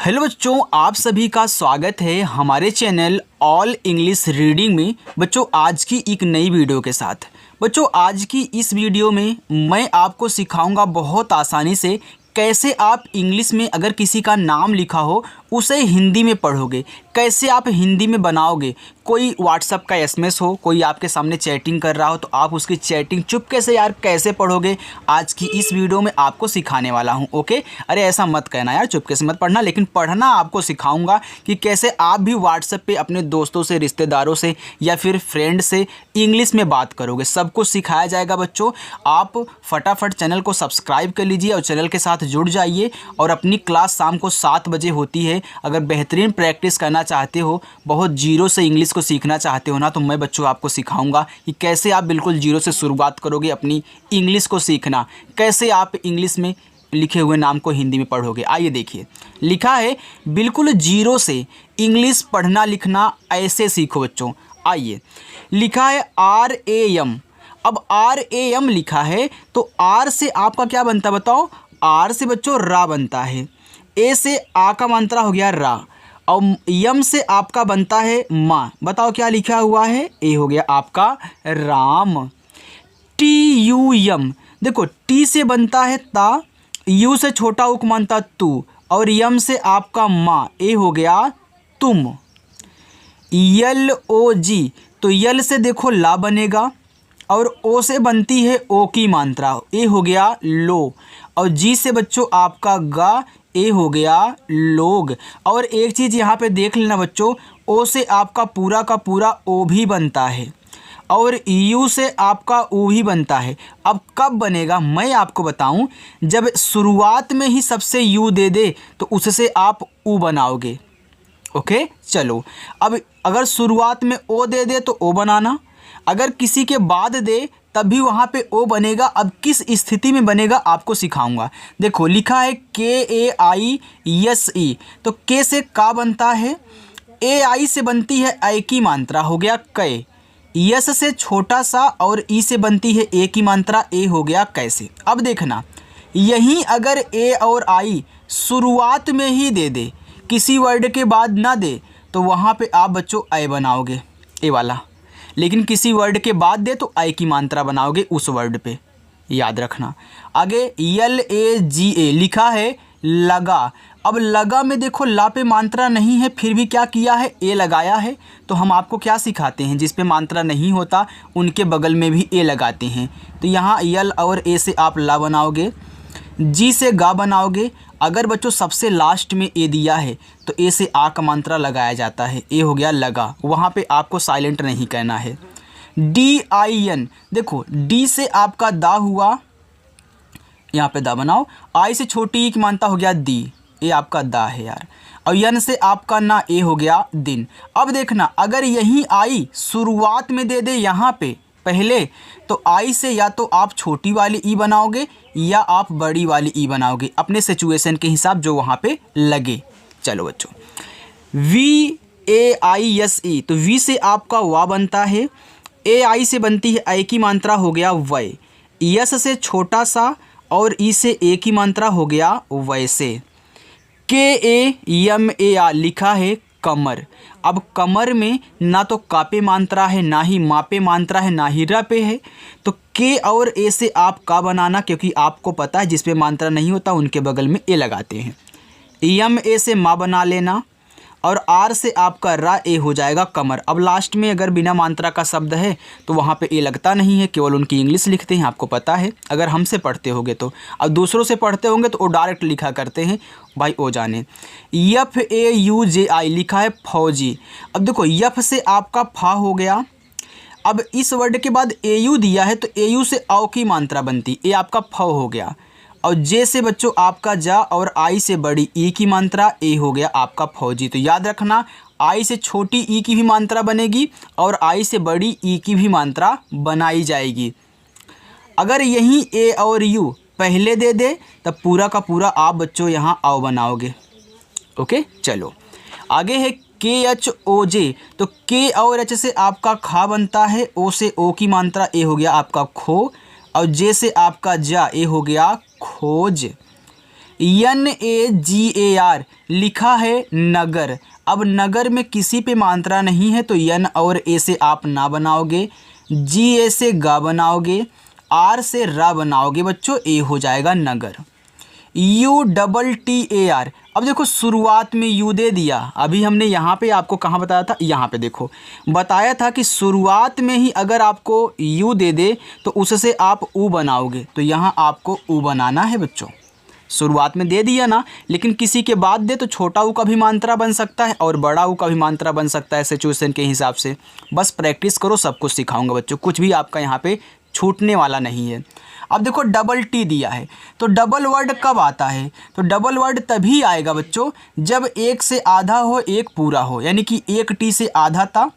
Hello बच्चों, आप सभी का स्वागत है हमारे चैनल ऑल इंग्लिश रीडिंग में। बच्चों, आज की एक नई वीडियो के साथ। बच्चों, आज की इस वीडियो में मैं आपको सिखाऊंगा बहुत आसानी से कैसे आप इंग्लिश में अगर किसी का नाम लिखा हो उसे हिंदी में पढ़ोगे, कैसे आप हिंदी में बनाओगे। कोई व्हाट्सअप का एसएमएस हो, कोई आपके सामने चैटिंग कर रहा हो तो आप उसकी चैटिंग चुपके से यार कैसे पढ़ोगे, आज की इस वीडियो में आपको सिखाने वाला हूं। ओके, अरे ऐसा मत कहना यार, चुपके से मत पढ़ना, लेकिन पढ़ना आपको सिखाऊंगा कि कैसे आप भी व्हाट्सएप पे अपने दोस्तों से, रिश्तेदारों से या फिर फ्रेंड से इंग्लिश में बात करोगे। सब कुछ सिखाया जाएगा बच्चों। आप फटाफट चैनल को सब्सक्राइब कर लीजिए और चैनल के साथ जुड़ जाइए। और अपनी क्लास शाम को 7 बजे होती है। अगर बेहतरीन प्रैक्टिस करना चाहते हो, बहुत जीरो से इंग्लिश को सीखना चाहते हो ना, तो मैं बच्चों आपको सिखाऊंगा कि कैसे आप बिल्कुल जीरो से शुरुआत करोगे अपनी इंग्लिश को सीखना, कैसे आप इंग्लिश में लिखे हुए नाम को हिंदी में पढ़ोगे। आइए देखिए, लिखा है बिल्कुल जीरो से इंग्लिश पढ़ना लिखना ऐसे सीखो बच्चों। आइए, लिखा है RAM। अब RAM लिखा है तो R से आपका क्या बनता है बताओ। R से बच्चों रा बनता है, A से आ का मात्रा हो गया रा, और यम से आपका बनता है माँ। बताओ क्या लिखा हुआ है, ए हो गया आपका राम। TUM, देखो टी से बनता है ता, यू से छोटा उक मानता तू, और यम से आपका माँ, ए हो गया तुम। LOG, तो यल से देखो ला बनेगा, और ओ से बनती है ओ की मात्रा, ए हो गया लो, और जी से बच्चों आपका गा, ए हो गया लोग। और एक चीज़ यहाँ पे देख लेना बच्चों, ओ से आपका पूरा का पूरा ओ भी बनता है, और यू से आपका ऊ ही बनता है। अब कब बनेगा मैं आपको बताऊं, जब शुरुआत में ही सबसे यू दे दे तो उससे आप ऊ बनाओगे। ओके, चलो, अब अगर शुरुआत में ओ दे दे तो ओ बनाना, अगर किसी के बाद दे तब भी वहाँ पे ओ बनेगा। अब किस स्थिति में बनेगा आपको सिखाऊंगा। देखो लिखा है KAISE, तो के से का बनता है, AI से बनती है ऐ की मात्रा, हो गया कै। यस से छोटा सा और ई से बनती है ए की मात्रा, ए हो गया कैसे। अब देखना, यहीं अगर ए और आई शुरुआत में ही दे दे, किसी वर्ड के बाद ना दे, तो वहाँ पे आप बच्चों ऐ बनाओगे, ए वाला। लेकिन किसी वर्ड के बाद दे तो आई की मात्रा बनाओगे उस वर्ड पे, याद रखना। आगे LAGA लिखा है लगा। अब लगा में देखो ला पे मात्रा नहीं है, फिर भी क्या किया है, ए लगाया है। तो हम आपको क्या सिखाते हैं, जिस पे मात्रा नहीं होता उनके बगल में भी ए लगाते हैं। तो यहाँ यल और ए से आप ला बनाओगे, जी से गा बनाओगे। अगर बच्चों सबसे लास्ट में ए दिया है तो ए से आ का मात्रा लगाया जाता है, ए हो गया लगा, वहाँ पे आपको साइलेंट नहीं कहना है। DIN, देखो डी से आपका दा हुआ, यहाँ पे दा बनाओ, आई से छोटी की मानता हो गया दी, ए आपका दा है यार, और यन से आपका ना, ए हो गया दिन। अब देखना, अगर यही आई शुरुआत में दे दे यहाँ पे पहले, तो आई से या तो आप छोटी वाली ई बनाओगे या आप बड़ी वाली ई बनाओगे, अपने सिचुएशन के हिसाब जो वहाँ पे लगे। चलो बच्चों, VAISE, तो वी से आपका वा बनता है, AI से बनती है ऐ की मात्रा, हो गया वै। यस से छोटा सा और ई से ए की मात्रा, हो गया वैसे। KAMAR लिखा है कमर। अब कमर में ना तो का पे मात्रा है, ना ही मा पे मात्रा है, ना ही र पे है, तो के और ए से आप का बनाना, क्योंकि आपको पता है जिस पे मात्रा नहीं होता उनके बगल में ए लगाते हैं। ए से मा बना लेना, और आर से आपका रा, ए हो जाएगा कमर। अब लास्ट में अगर बिना मात्रा का शब्द है तो वहाँ पे ए लगता नहीं है, केवल उनकी इंग्लिश लिखते हैं, आपको पता है। अगर हमसे पढ़ते होगे तो, अब दूसरों से पढ़ते होंगे तो वो डायरेक्ट लिखा करते हैं, भाई ओ जाने। FAUJI लिखा है फौजी। अब देखो यफ से आपका फा हो गया। अब इस वर्ड के बाद AU दिया है तो AU से औ की मात्रा बनती, ए आपका फ हो गया, और जे से बच्चों आपका जा, और आई से बड़ी ई की मात्रा, ए हो गया आपका फौजी। तो याद रखना, आई से छोटी ई की भी मात्रा बनेगी और आई से बड़ी ई की भी मात्रा बनाई जाएगी। अगर यहीं ए और यू पहले दे दे तब पूरा का पूरा आप बच्चों यहाँ आओ बनाओगे। ओके, चलो आगे है KHOJ, तो के और एच से आपका खा बनता है, ओ से ओ की मात्रा, ए हो गया आपका खो, और जे से आपका जा, ए हो गया खोज। NAGAR लिखा है नगर। अब नगर में किसी पे मात्रा नहीं है तो यन और ए से आप ना बनाओगे, GA से गा बनाओगे, R से रा बनाओगे बच्चों, ए हो जाएगा नगर। UTTAR, अब देखो शुरुआत में यू दे दिया। अभी हमने यहाँ पे आपको कहाँ बताया था, यहाँ पे देखो बताया था कि शुरुआत में ही अगर आपको यू दे दे तो उससे आप ऊ बनाओगे, तो यहाँ आपको ऊ बनाना है बच्चों। शुरुआत में दे दिया ना, लेकिन किसी के बाद दे तो छोटा ऊ का भी मात्रा बन सकता है और बड़ा ऊ का भी मात्रा बन सकता है सिचुएशन के हिसाब से। बस प्रैक्टिस करो, सब कुछ सिखाऊंगा बच्चों, कुछ भी आपका यहाँ पे छूटने वाला नहीं है। अब देखो डबल टी दिया है, तो डबल वर्ड कब आता है, तो डबल वर्ड तभी आएगा बच्चों जब एक से आधा हो एक पूरा हो, यानी कि एक टी से आधा था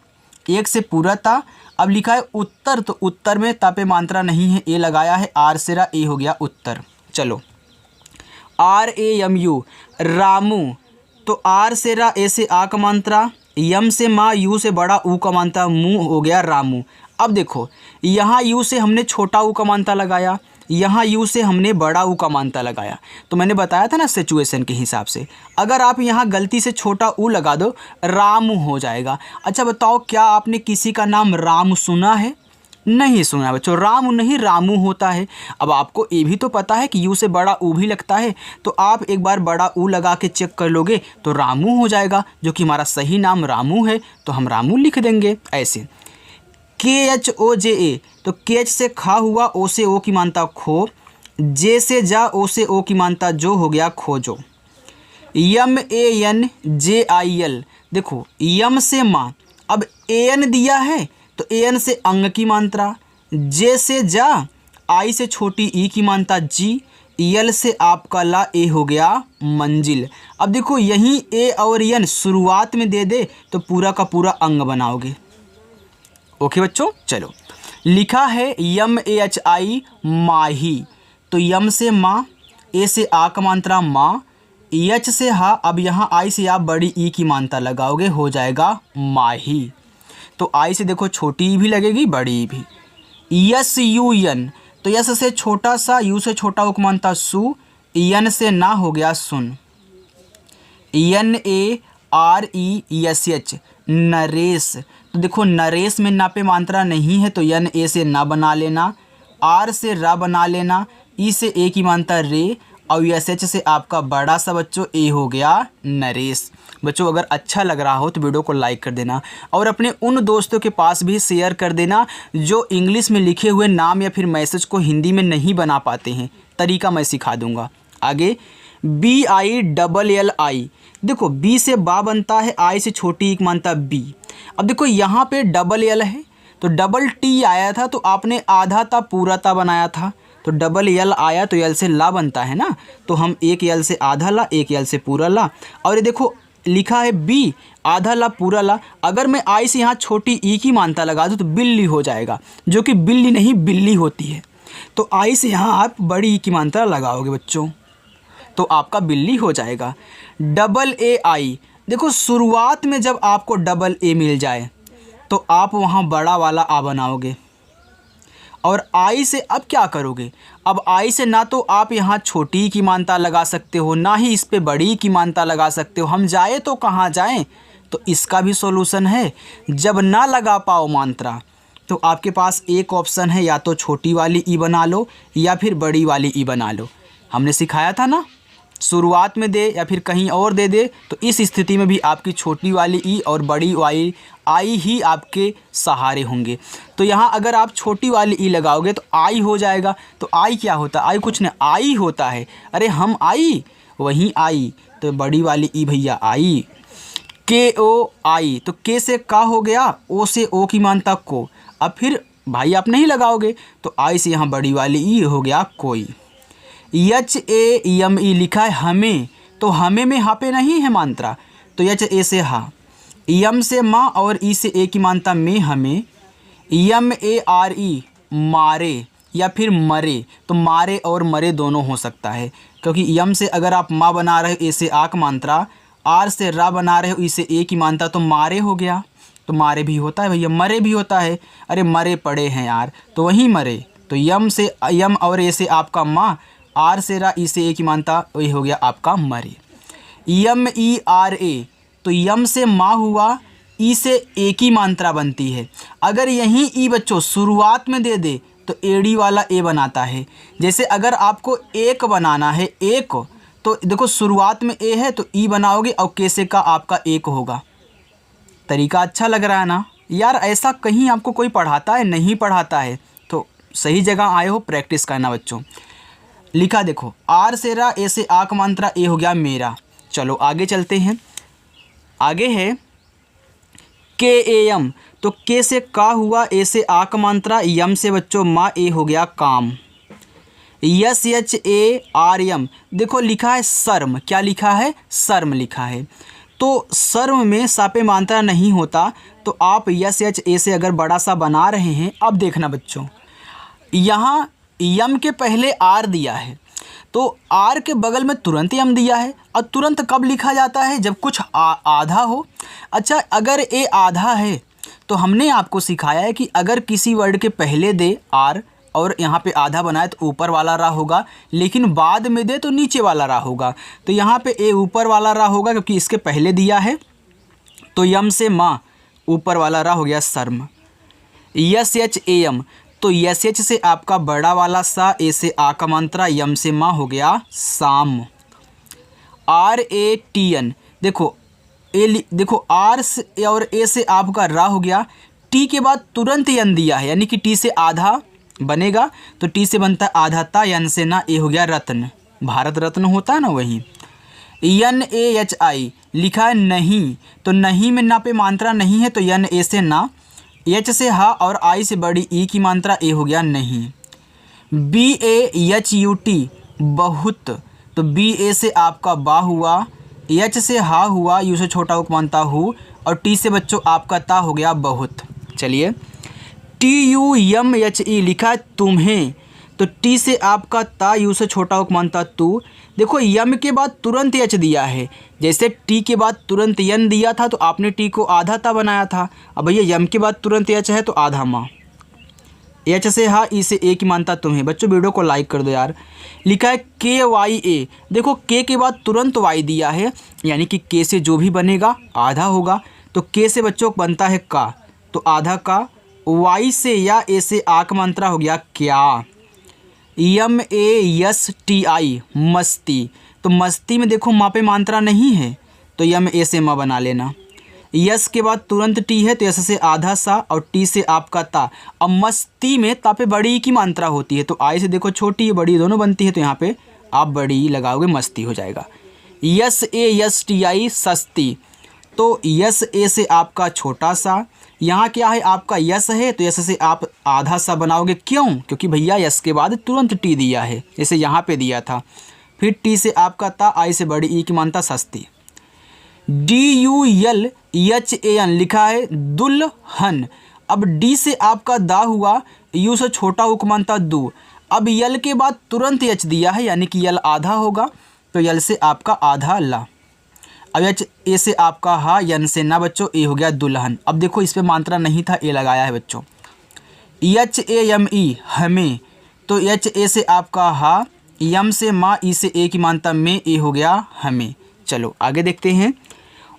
एक से पूरा था। अब लिखा है उत्तर, तो उत्तर में ता पे मात्रा नहीं है, ए लगाया है, आर से रा, ए हो गया उत्तर। चलो RAMU रामू, तो आर से रा, ए से आ का मात्रा, यम से माँ, यू से बड़ा, ऊ का मात्रा, मुँह हो गया रामू। अब देखो यहाँ यू से हमने छोटा ऊ का मात्रा लगाया, यहाँ यू से हमने बड़ा ऊ का मात्रा लगाया, तो मैंने बताया था ना सिचुएशन के हिसाब से। अगर आप यहाँ गलती से छोटा ऊ लगा दो रामू हो जाएगा। अच्छा बताओ, क्या आपने किसी का नाम राम सुना है? नहीं सुना बच्चों, राम नहीं रामू होता है। अब आपको ये भी तो पता है कि यू से बड़ा ऊ भी लगता है, तो आप एक बार बड़ा ऊ लगा के चेक कर लोगे तो रामू हो जाएगा, जो कि हमारा सही नाम रामू है, तो हम रामू लिख देंगे ऐसे। KHOJA, तो केच से खा हुआ, ओ से ओ की मानता खो, जे से जा, ओ से ओ की मानता जो, हो गया खोजो। MANJIL, देखो यम से माँ, अब AN दिया है तो AN से अंग की मात्रा, जे से जा, आई से छोटी ई की मात्रा जी, यल से आपका ला, ए हो गया मंजिल। अब देखो यहीं ए और एन शुरुआत में दे दे तो पूरा का पूरा अंग बनाओगे। ओके बच्चों, चलो लिखा है MAHI माही, तो यम से माँ, ए से आ का मात्रा माँ, एच से हा, अब यहाँ आई से आप बड़ी ई की मात्रा लगाओगे, हो जाएगा माही। तो आई से देखो छोटी ई भी लगेगी, बड़ी ई भी। SUN, तो यस से छोटा सा, यू से छोटा उक मानता सु, यन से ना, हो गया सुन। NARESH नरेश, तो देखो नरेश में ना पे मात्रा नहीं है तो यन ए से ना बना लेना, आर से रा बना लेना, ई से ए की मात्रा रे, और SH से आपका बड़ा सा बच्चों ए हो गया नरेश। बच्चों अगर अच्छा लग रहा हो तो वीडियो को लाइक कर देना और अपने उन दोस्तों के पास भी शेयर कर देना जो इंग्लिश में लिखे हुए नाम या फिर मैसेज को हिंदी में नहीं बना पाते हैं। तरीका मैं सिखा दूंगा। आगे BILLI, देखो बी से बा बनता है, आई से छोटी एक मानता बी। अब देखो यहाँ पे डबल एल है तो डबल टी आया था तो आपने आधा ता पूरा ता बनाया था, तो डबल यल आया तो यल से ला बनता है ना, तो हम एक यल से आधा ला, एक यल से पूरा ला। और ये देखो लिखा है बी, आधा ला पूरा ला। अगर मैं आई से यहाँ छोटी ई की मानता लगा दूँ तो बिल्ली हो जाएगा, जो कि बिल्ली नहीं बिल्ली होती है। तो आई से यहाँ आप बड़ी ई की मानता लगाओगे बच्चों, तो आपका बिल्ली हो जाएगा। AA, देखो शुरुआत में जब आपको डबल ए मिल जाए तो आप वहाँ बड़ा वाला आ बनाओगे। और आई से अब क्या करोगे, अब आई से ना तो आप यहाँ छोटी की मानता लगा सकते हो, ना ही इस पे बड़ी की मानता लगा सकते हो। हम जाए तो कहाँ जाएं, तो इसका भी सॉल्यूशन है। जब ना लगा पाओ मात्रा तो आपके पास एक ऑप्शन है, या तो छोटी वाली ई बना लो या फिर बड़ी वाली ई बना लो। हमने सिखाया था ना, शुरुआत में दे या फिर कहीं और दे दे, तो इस स्थिति में भी आपकी छोटी वाली ई और बड़ी वाली आई ही आपके सहारे होंगे। तो यहाँ अगर आप छोटी वाली ई लगाओगे तो आई हो जाएगा। तो आई क्या होता है, आई कुछ नहीं, आई होता है अरे हम आई वहीं आई, तो बड़ी वाली ई भैया आई। KOI, तो के से का हो गया, ओ से ओ की मानता को। अब फिर भाई आप नहीं लगाओगे तो आई से यहाँ बड़ी वाली ई हो गया कोई। HAME लिखा है हमें, तो हमें में हा पे नहीं है मात्रा, तो HA से हा, यम से माँ और ई से ए की मानता में हमें। MARE मारे या फिर मरे, तो मारे और मरे दोनों हो सकता है, क्योंकि यम से अगर आप माँ बना रहे हो ए से आ की मात्रा, आर से रा बना रहे हो ई से ए की मानता, तो मारे हो गया। तो मारे भी होता है भैया, मरे भी होता है, अरे मरे पड़े हैं यार, तो वहीं मरे। तो यम से यम और ए से आपका माँ आर से रा, ई से ए की मानता, ये हो गया आपका मरे। यम ई आर ए, तो यम से माँ हुआ, ई से ए की मात्रा बनती है। अगर यहीं ई बच्चों शुरुआत में दे दे तो एड़ी वाला ए बनाता है। जैसे अगर आपको एक बनाना है, एक, तो देखो शुरुआत में ए है तो ई बनाओगे और कैसे का आपका एक होगा। तरीका अच्छा लग रहा है ना यार? ऐसा कहीं आपको कोई पढ़ाता है? नहीं पढ़ाता है तो सही जगह आए हो, प्रैक्टिस करना बच्चों। लिखा देखो, आर से रा, ए से आक मात्रा, ए हो गया मेरा। चलो आगे चलते हैं। आगे है के ए यम, तो के से का हुआ, ए से आक मात्रा, यम से बच्चों माँ, ए हो गया काम। यस एच ए आर यम, देखो लिखा है शर्म, क्या लिखा है? शर्म लिखा है। तो शर्म में सापे मात्रा नहीं होता, तो आप यस एच ए से अगर बड़ा सा बना रहे हैं, अब देखना बच्चों, यहाँ यम के पहले आर दिया है, तो आर के बगल में तुरंत यम दिया है। और तुरंत कब लिखा जाता है? जब कुछ आधा हो। अच्छा, अगर ए आधा है तो हमने आपको सिखाया है कि अगर किसी वर्ड के पहले दे आर और यहाँ पे आधा बनाए तो ऊपर वाला रा होगा, लेकिन बाद में दे तो नीचे वाला रा होगा। तो यहाँ पे ए ऊपर वाला रा होगा क्योंकि इसके पहले दिया है। तो यम से माँ, ऊपर वाला रा हो गया शर्म। यस एच ए यम, तो यस एच से आपका बड़ा वाला सा, ए से आ का मात्रा, यम से माँ हो गया शाम। आर ए टी एन, देखो देखो आर से और ए से आपका रा हो गया, टी के बाद तुरंत यन दिया है, यानी कि टी से आधा बनेगा, तो टी से बनता है आधा ता, यन से ना, ए हो गया रत्न, भारत रत्न होता है ना वही। यन ए एच आई, लिखा है नहीं, तो नहीं में ना पे मात्रा नहीं है, तो यन ए से ना, एच से हा और आई से बड़ी ई की मात्रा, ए हो गया नहीं। B A H U T, बहुत, तो बी ए से आपका बा हुआ, एच से हा हुआ, यू से छोटा उक मानता हूँ, और टी से बच्चों आपका ता हो गया बहुत। चलिए, टी यू यम एच ई, लिखा है तुम्हें, तो टी से आपका ता, यू से छोटा उक मानता तू। देखो यम के बाद तुरंत एच दिया है, जैसे टी के बाद तुरंत यन दिया था तो आपने टी को आधा ता बनाया था। अब भैया यम के बाद तुरंत एच है तो आधा माँ, एच से हा, ई से ए की मानता तुम्हें। बच्चों वीडियो को लाइक कर दो यार। लिखा है के वाई ए, देखो के के बाद तुरंत वाई दिया है, यानी कि के से जो भी बनेगा आधा होगा, तो के से बच्चों बनता है का, तो आधा का। वाई से या ए से आक मात्रा हो गया क्या। यम ए यस टी आई, मस्ती, तो मस्ती में देखो माँ पे मात्रा नहीं है, तो यम ए से माँ बना लेना। यस के बाद तुरंत टी है, तो यस से आधा सा और टी से आपका ता। अब मस्ती में ता पे बड़ी की मात्रा होती है, तो आई से देखो छोटी बड़ी दोनों बनती है, तो यहाँ पे आप बड़ी लगाओगे, मस्ती हो जाएगा। Yes A yes T I, सस्ती, तो यस ए से आपका छोटा सा, यहाँ क्या है आपका यस है, तो यस से आप आधा सा बनाओगे। क्यों? क्योंकि भैया यस के बाद तुरंत टी दिया है, जैसे यहाँ पे दिया था। फिर टी से आपका ता, आई से बड़ी ई की मानता सस्ती। D U L H A N, लिखा है दुल्हन। अब डी से आपका दा हुआ, यू से छोटा उक मानता दू। अब यल के बाद तुरंत एच दिया है, यानी कि यल आधा होगा, तो यल से आपका आधा ला। अब एच ए से आपका हा, यन से ना बच्चों, ए हो गया दुल्हन। अब देखो इस पे मात्रा नहीं था, ए लगाया है बच्चों। एच ए एम ई, हमें, तो एच ए से आपका हा, यम से माँ, ई से ए की मानता में, ए हो गया हमें। चलो आगे देखते हैं।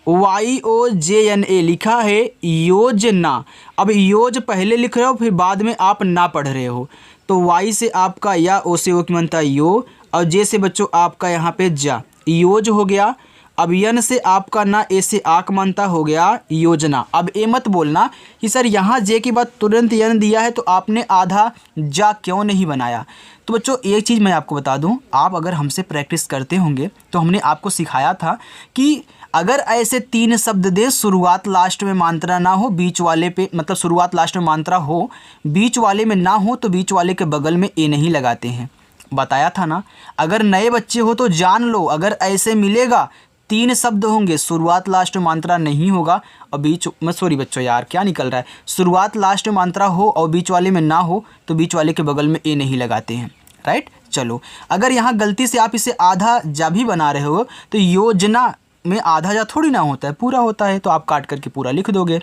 Y O J N A, लिखा है योजना। अब योज पहले लिख रहे हो, फिर बाद में आप ना पढ़ रहे हो, तो वाई से आपका या, ओ से ओ की मानता यो, और जे से बच्चों आपका यहाँ पे जा, योज हो गया। अब यन से आपका ना, ए से आक मानता हो गया योजना। अब ए मत बोलना कि सर यहाँ जे के बाद तुरंत यन दिया है तो आपने आधा जा क्यों नहीं बनाया। तो बच्चों एक चीज़ मैं आपको बता दूं, आप अगर हमसे प्रैक्टिस करते होंगे तो हमने आपको सिखाया था कि अगर ऐसे 3 शब्द दें, शुरुआत लास्ट में मात्रा ना हो, बीच वाले पे मतलब शुरुआत लास्ट में मात्रा हो, बीच वाले में ना हो, तो बीच वाले के बगल में ए नहीं लगाते हैं। बताया था ना। अगर नए बच्चे हो तो जान लो, अगर ऐसे मिलेगा 3 शब्द होंगे, शुरुआत लास्ट में मात्रा नहीं होगा और बीच में, सॉरी बच्चों यार क्या निकल रहा है, शुरुआत लास्ट में मात्रा हो और बीच वाले में ना हो, तो बीच वाले के बगल में ए नहीं लगाते हैं। राइट। चलो, अगर यहाँ गलती से आप इसे आधा जा भी बना रहे हो तो योजना में आधा जा थोड़ी ना होता है, पूरा होता है, तो आप काट करके पूरा लिख दोगे।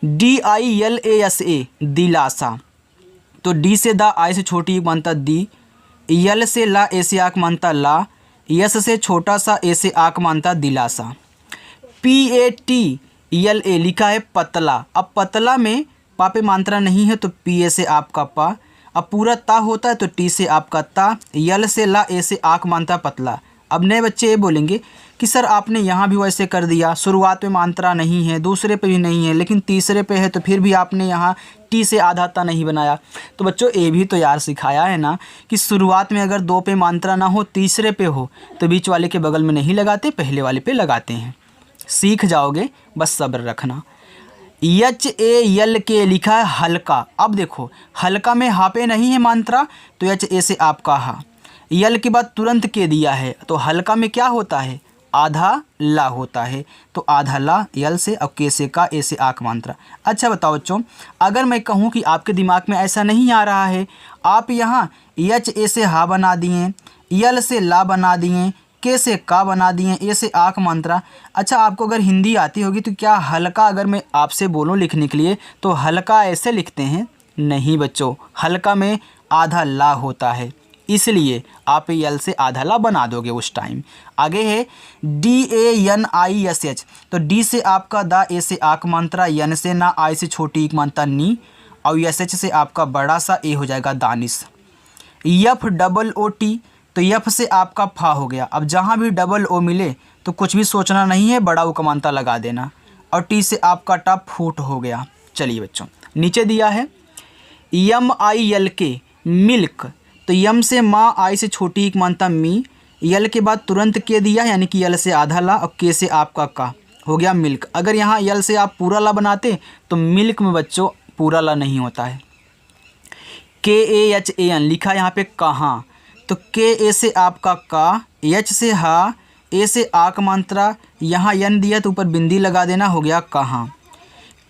D I L A S A, दिलासा, तो डी से दा, आई से छोटी बनता दी, यल से ला ए से आक मानता ला, यस से छोटा सा ए से आक मानता दिलासा। PATLA लिखा है पतला। अब पतला में पा पे मात्रा नहीं है तो PA से आपका पा। अब पूरा ता होता है तो टी से आपका ता। यल से ला ए से आक मानता पतला। अब नए बच्चे ये बोलेंगे कि सर आपने यहाँ भी वैसे कर दिया, शुरुआत में मात्रा नहीं है, दूसरे पे भी नहीं है, लेकिन तीसरे पे है, तो फिर भी आपने यहाँ टी से आधा ता नहीं बनाया। तो बच्चों ये भी तो यार सिखाया है ना कि शुरुआत में अगर दो पे मात्रा ना हो, तीसरे पे हो, तो बीच वाले के बगल में नहीं लगाते, पहले वाले पे लगाते हैं। सीख जाओगे, बस सब्र रखना। HALK लिखा है हल्का। अब देखो हल्का में हा पे नहीं है मात्रा तो HA से आपका हा। यल के बाद तुरंत के दिया है तो हल्का में क्या होता है, आधा ला होता है, तो आधा ला यल से और के से का ए से आक मात्रा। अच्छा बताओ बच्चों, अगर मैं कहूँ कि आपके दिमाग में ऐसा नहीं आ रहा है, आप यहाँ HA से हा बना दिए, यल से ला बना दिए, के से का बना दिए, ए से आक मात्रा। अच्छा आपको अगर हिंदी आती होगी तो क्या हल्का अगर मैं आपसे बोलूं लिखने के लिए तो हल्का ऐसे लिखते हैं? नहीं बच्चों, हल्का में आधा ला होता है, इसलिए आप यल से आधा ला बना दोगे उस टाइम। आगे है DANISH, तो डी से आपका दा, ए से आक मात्रा, यन से ना, आई से छोटी एक मात्रा नी, और SH से आपका बड़ा सा ए हो जाएगा दानिश। FOOT, तो यफ से आपका फा हो गया। अब जहाँ भी डबल ओ मिले तो कुछ भी सोचना नहीं है, बड़ा ओ का मात्रा लगा देना, और टी से आपका टा फूट हो गया। चलिए बच्चों, नीचे दिया है MILK मिल्क, तो यम से माँ, आई से छोटी एक मात्रा मी, यल के बाद तुरंत के दिया यानी कि यल से आधा ला और के से आपका का हो गया मिल्क। अगर यहाँ यल से आप पूरा ला बनाते तो मिल्क में बच्चों पूरा ला नहीं होता है। KAHAN लिखा है यहाँ पे कहाँ, तो के ए से आपका का, एच से हा, ए से आक मात्रा, यहाँ यन दिया तो ऊपर बिंदी लगा देना, हो गया कहाँ।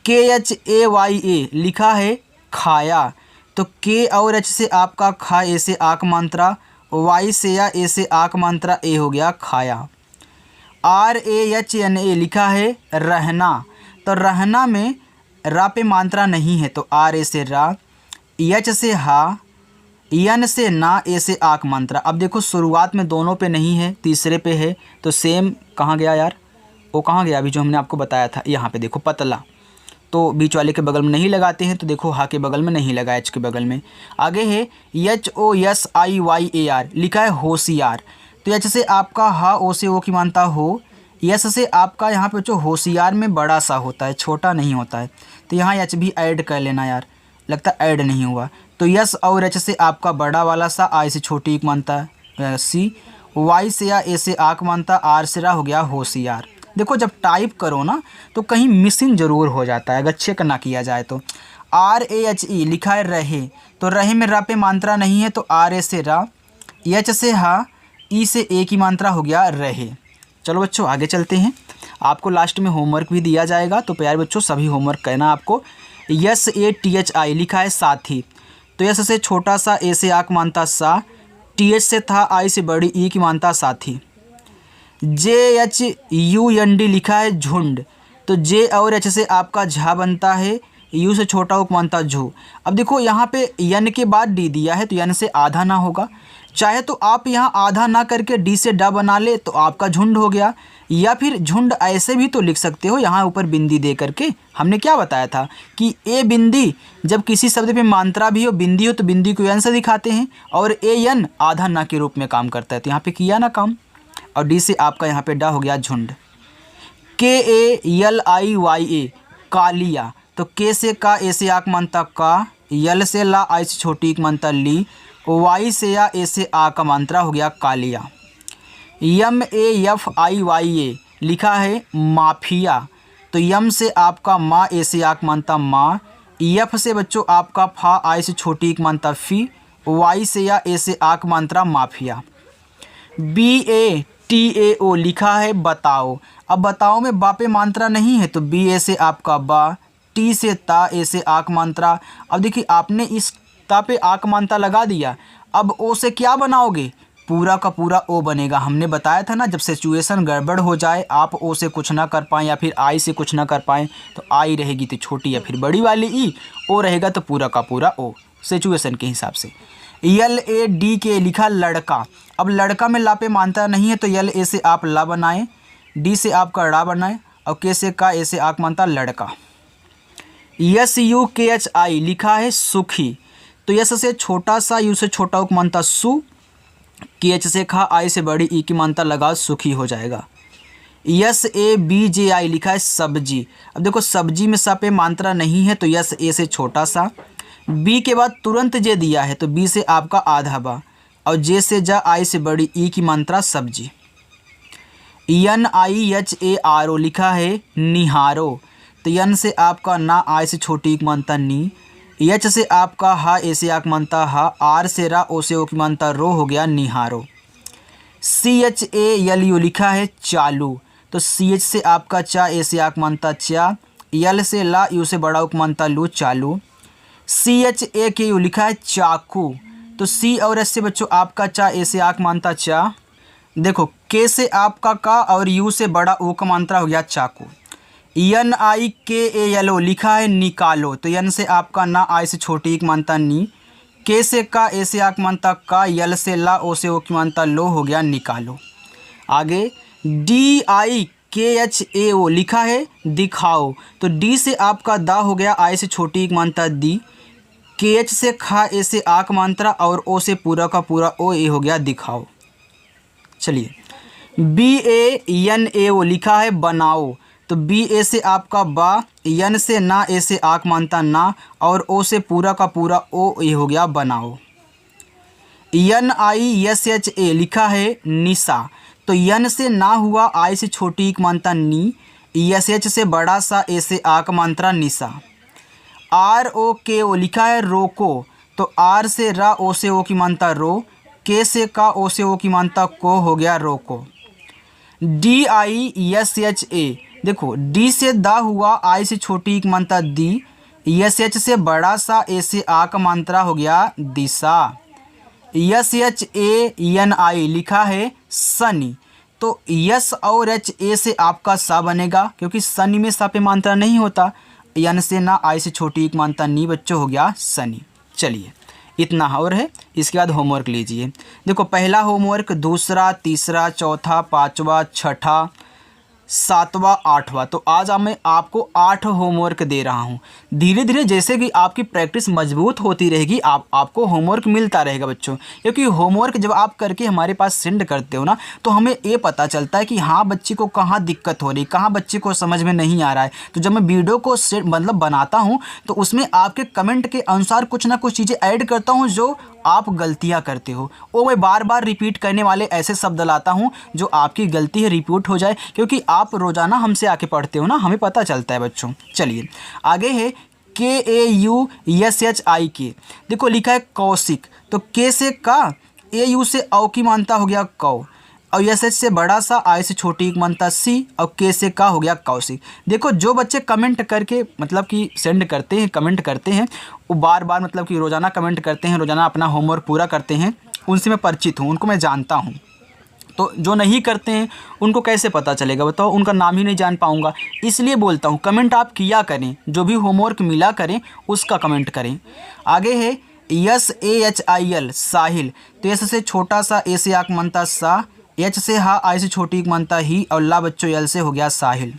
KHAYA लिखा है खाया, तो के और एच से आपका खा, ए से आक मात्रा, वाई से या ए से आक मात्रा, ए हो गया खाया। RAHNA लिखा है रहना, तो रहना में रा पे मात्रा नहीं है तो आर ए से रा, एच से हा, यन से ना, ए से आक मात्रा। अब देखो शुरुआत में दोनों पे नहीं है, तीसरे पे है, तो सेम कहाँ गया यार, वो कहाँ गया अभी जो हमने आपको बताया था, यहाँ पे देखो पतला, तो बीच वाले के बगल में नहीं लगाते हैं, तो देखो हा के बगल में नहीं लगा, एच के बगल में। आगे है HOSIYAR लिखा है होशियार, तो एच से आपका हा, ओ से ओ की मानता हो, यस से आपका यहाँ पे जो होशियार में बड़ा सा होता है, छोटा नहीं होता है, तो यहाँ एच भी ऐड कर लेना यार, लगता है ऐड नहीं हुआ, तो यस और एच से आपका बड़ा वाला सा, आई से छोटी एक मानता सी, वाई से या ए से आक मानता, आर से रा, हो गया होशियार। देखो जब टाइप करो ना तो कहीं मिसिंग ज़रूर हो जाता है, अगर चेक ना किया जाए तो। RAHE लिखा है रहे, तो रहे में रा पे मात्रा नहीं है तो आर ए से रा, एच से हा, ई से ए की मात्रा, हो गया रहे। चलो बच्चों आगे चलते हैं, आपको लास्ट में होमवर्क भी दिया जाएगा, तो प्यारे बच्चों सभी होमवर्क करना आपको। SATHI लिखा है साथी, तो यस से छोटा सा, ए से आक मानता सा, TH से था, आई से बड़ी ई की मानता साथी। JHUND लिखा है झुंड, तो जे और एच से आपका झा बनता है, यू से छोटा उक मानता झू। अब देखो यहाँ पे यन के बाद डी दिया है तो यन से आधा ना होगा, चाहे तो आप यहाँ आधा ना करके डी से डा बना ले तो आपका झुंड हो गया, या फिर झुंड ऐसे भी तो लिख सकते हो, यहाँ ऊपर बिंदी दे करके। हमने क्या बताया था कि ए बिंदी जब किसी शब्द पे मात्रा भी हो, बिंदी हो, तो बिंदी को यन से दिखाते हैं, और ए यन आधा ना के रूप में काम करता है, तो यहाँ पे किया ना काम, और डी से आपका यहाँ पे डा हो गया झुंड। KALIYA कालिया, तो के से का, ए से आक मानता का, यल से ला, आई से छोटी एक मानता ली, वाई से या ए से आ का मात्रा, हो गया कालिया। MAFIYA लिखा है माफिया, तो यम से आपका माँ, ए से आक मानता माँ, यफ से बच्चों आपका फा, आई से छोटी एक मानता फी, वाई से या ए से आक मात्रा माफिया। BATAO लिखा है बताओ, अब बताओ में बा पे मात्रा नहीं है तो बी ए से आपका बा, टी से ता, ए से आक मात्रा। अब देखिए आपने इस ता पे आक मात्रा लगा दिया, अब ओ से क्या बनाओगे, पूरा का पूरा ओ बनेगा। हमने बताया था ना जब सिचुएशन गड़बड़ हो जाए, आप ओ से कुछ ना कर पाएँ या फिर आई से कुछ ना कर पाएँ, तो आई रहेगी तो छोटी या फिर बड़ी वाली ई, ओ रहेगा तो पूरा का पूरा ओ, सिचुएशन के हिसाब से। LADK लिखा लड़का। अब लड़का में ला पे मात्रा नहीं है तो LA से आप ला बनाएं, D से आपका ड़ा बनाएं और K से का, A से आक मात्रा लड़का। SUKHI लिखा है सुखी। तो यस से छोटा सा, यू से छोटा उक मानता सु, KH से खा, आई से बड़ी ई की मानता लगा, सुखी हो जाएगा। SABJI लिखा है सब्जी। अब देखो सब्जी में सा पे मात्रा नहीं है तो यस ए से छोटा सा, बी के बाद तुरंत जे दिया है तो बी से आपका आधा बा, और जे से जा, आई से बड़ी ई की मात्रा सब्जी। NIHARO लिखा है निहारो। तो यन से आपका ना, आई से छोटी की मानता नी, एच से आपका हा, ए से आक मानता हा, आर से रा, ओ से ओ की मानता रो, हो गया निहारो। CHALU लिखा है चालू। तो CH से आपका चा, ए से आक मानता चा, यल से ला, यू से बड़ा उक मानता लू, चालू। CHAKU लिखा है चाकू। तो C और एस से बच्चों आपका चा, ए से आक मानता चा। देखो के से आपका का और यू से बड़ा ओ का मात्रा हो गया चाकू। NIKALO लिखा है निकालो। तो यन से आपका ना, आई से छोटी की मानता नी, के से का, ए से आक मानता का, यल से ला, ओ से ओ की मानता लो, हो गया निकालो। आगे DIKHAO लिखा है दिखाओ। तो डी से आपका दा हो गया, आई से छोटी की मानता दी, KH से खा, ए से आक मात्रा और ओ से पूरा का पूरा ओ, ए हो गया दिखाओ। चलिए BANAO लिखा है बनाओ। तो BA से आपका बा, यन से ना, ए से आक मानता ना, और ओ से पूरा का पूरा ओ, ए हो गया बनाओ। NISHA लिखा है निशा। तो यन से ना हुआ, आई से छोटी एक मानता नी, SH से बड़ा सा, ए से आक मात्रा निशा। ROKO लिखा है रोको। तो आर से रा, ओ से ओ की मानता रो, के से का, ओ से ओ की मानता को, हो गया रोको। DISHA देखो डी से दा हुआ, आई से छोटी एक मानता दी, SH से बड़ा सा, ए से आ का मात्रा हो गया दिशा। SHANI लिखा है सनी। तो यस और एच, ए से आपका सा बनेगा क्योंकि सनी में सा पे मात्रा नहीं होता, यन से ना, आई से छोटी एक मानता नी, बच्चों हो गया सनी। चलिए इतना और है। इसके बाद होमवर्क लीजिए। देखो पहला होमवर्क, दूसरा, तीसरा, चौथा, पाँचवा, छठा, सातवां, आठवां। तो आज मैं आपको 8 होमवर्क दे रहा हूं। धीरे धीरे जैसे कि आपकी प्रैक्टिस मजबूत होती रहेगी, आपको होमवर्क मिलता रहेगा बच्चों। क्योंकि होमवर्क जब आप करके हमारे पास सेंड करते हो ना, तो हमें ये पता चलता है कि हाँ बच्चे को कहाँ दिक्कत हो रही, कहाँ बच्चे को समझ में नहीं आ रहा है। तो जब मैं वीडियो को मतलब बनाता हूँ तो उसमें आपके कमेंट के अनुसार कुछ ना कुछ चीज़ें ऐड करता हूँ जो आप गलतियां करते हो, वो मैं बार बार रिपीट करने वाले ऐसे शब्द लाता हूं जो आपकी गलती है रिपीट हो जाए, क्योंकि आप रोज़ाना हमसे आके पढ़ते हो ना, हमें पता चलता है बच्चों। चलिए आगे है KAUSHIK। देखो लिखा है कौशिक। तो के से का, AU से औ की मानता हो गया कौ, और SH से बड़ा सा, आई से छोटी एक मानता सी, और के से का हो गया कौशिक। देखो जो बच्चे कमेंट करके मतलब कि सेंड करते हैं, कमेंट करते हैं, वो बार बार मतलब कि रोज़ाना कमेंट करते हैं, रोज़ाना अपना होमवर्क पूरा करते हैं, उनसे मैं परिचित हूँ, उनको मैं जानता हूँ। तो जो नहीं करते हैं उनको कैसे पता चलेगा बताओ, उनका नाम ही नहीं जान पाऊँगा। इसलिए बोलता हूँ कमेंट आप किया करें, जो भी होमवर्क मिला करें उसका कमेंट करें। आगे है SAHIL साहिल। तो एस से छोटा सा, ए से आक मानता सा, एच से हा, आई से छोटी एक मानता ही, और ला बच्चों यल से हो गया साहिल।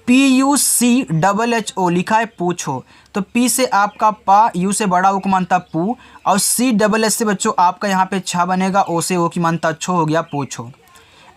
PUCHHO लिखा है पूछो। तो P से आपका पा, यू से बड़ा ओ की मानता पू, और CSS से बच्चों आपका यहाँ पे छा बनेगा, ओ से ओ की मानता छो, हो गया पूछो।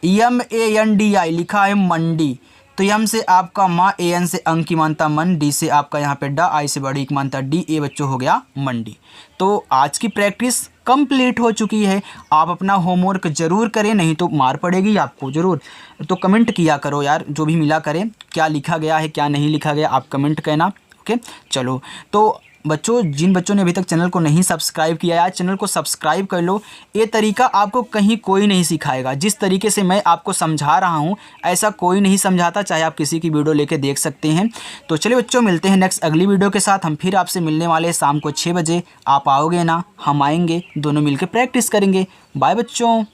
MANDI लिखा है मंडी। तो यम से आपका माँ, AN से अंक की मानता मन, डी से आपका यहाँ पे डा, आई से बड़ी की मानता डी, ए बच्चों हो गया मंडी। तो आज की प्रैक्टिस कंप्लीट हो चुकी है। आप अपना होमवर्क ज़रूर करें, नहीं तो मार पड़ेगी आपको ज़रूर। तो कमेंट किया करो यार, जो भी मिला करें, क्या लिखा गया है क्या नहीं लिखा गया आप कमेंट करना। ओके चलो, तो बच्चों जिन बच्चों ने अभी तक चैनल को नहीं सब्सक्राइब किया यार, चैनल को सब्सक्राइब कर लो। ये तरीका आपको कहीं कोई नहीं सिखाएगा। जिस तरीके से मैं आपको समझा रहा हूँ ऐसा कोई नहीं समझाता, चाहे आप किसी की वीडियो लेके देख सकते हैं। तो चलिए बच्चों, मिलते हैं नेक्स्ट अगली वीडियो के साथ। हम फिर आपसे मिलने वाले हैं शाम को 6 बजे। आप आओगे ना, हम आएंगे, दोनों मिलकर प्रैक्टिस करेंगे। बाय बच्चों।